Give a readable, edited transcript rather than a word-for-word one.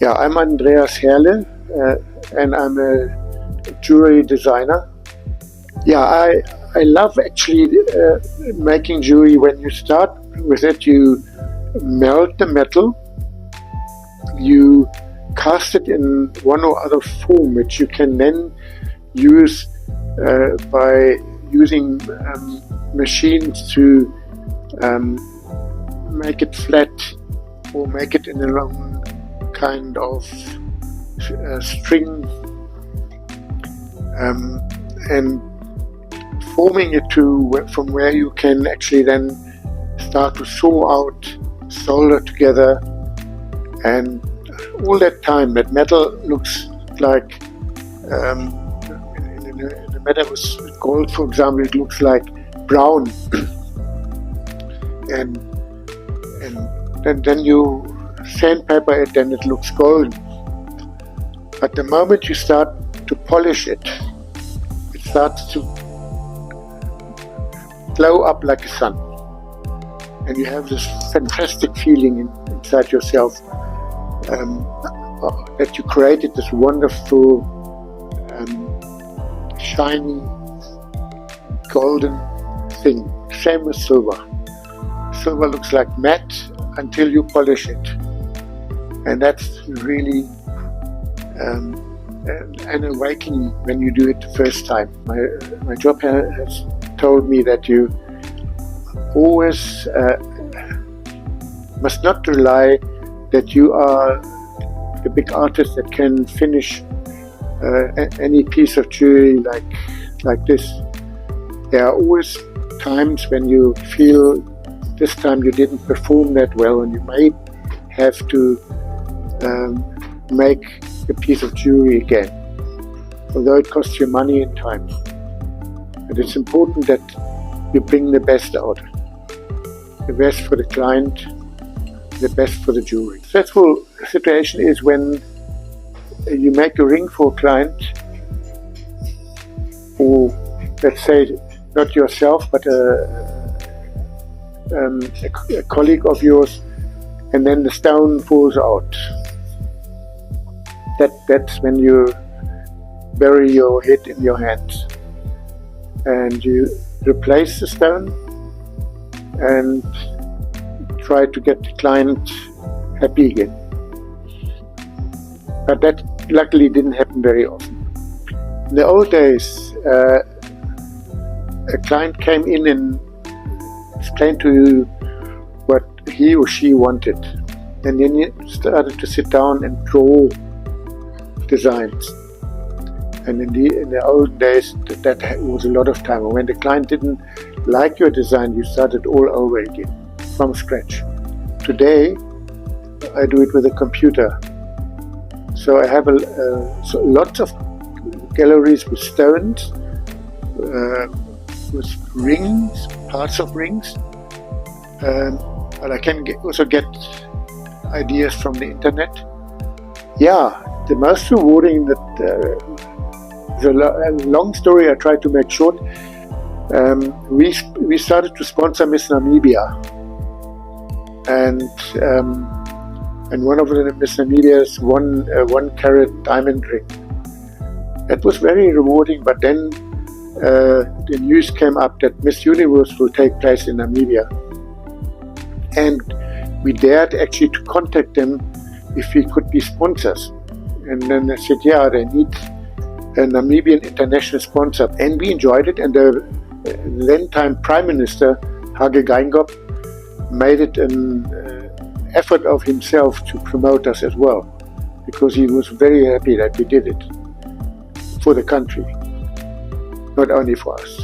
Yeah, I'm Andreas Herrle, and I'm a jewelry designer. Yeah, I love actually making jewelry. When you start with it, you melt the metal, you cast it in one or other form, which you can then use by using machines to make it flat or make it in a long kind of string, and forming it from where you can actually then start to sew out, solder together, and all that time that metal looks like in the matter with gold, for example, it looks like brown, and then you sandpaper it and it looks golden. But the moment you start to polish it, it starts to glow up like a sun, and you have this fantastic feeling inside yourself that you created this wonderful shiny golden thing. Same with silver. Silver looks like matte until you polish it, and that's really an awakening when you do it the first time. My job has told me that you always must not rely that you are the big artist that can finish any piece of jewelry like this. There are always times when you feel this time you didn't perform that well, and you may have to make a piece of jewelry again, although it costs you money and time. And it's important that you bring the best out, the best for the client, the best for the jewelry. Successful situation is when you make a ring for a client, or let's say not yourself but a colleague of yours, and then the stone falls out. That's when you bury your head in your hands and you replace the stone and try to get the client happy again. But that luckily didn't happen very often. In the old days, a client came in and explained to you what he or she wanted, and then you started to sit down and draw designs. And in the old days, that was a lot of time. And when the client didn't like your design, you started all over again from scratch. Today, I do it with a computer. So I have lots of galleries with stones, with rings, parts of rings, but I can also get ideas from the internet. Yeah, the most rewarding is a long story I try to make short. We started to sponsor Miss Namibia, and one of the Miss Namibia's won a 1-carat diamond ring. That was very rewarding, but then the news came up that Miss Universe will take place in Namibia, and we dared actually to contact them if we could be sponsors. And then they said, yeah, they need a Namibian international sponsor, and we enjoyed it. And the then time Prime Minister Hage Geingob made it an effort of himself to promote us as well, because he was very happy that we did it for the country, not only for us.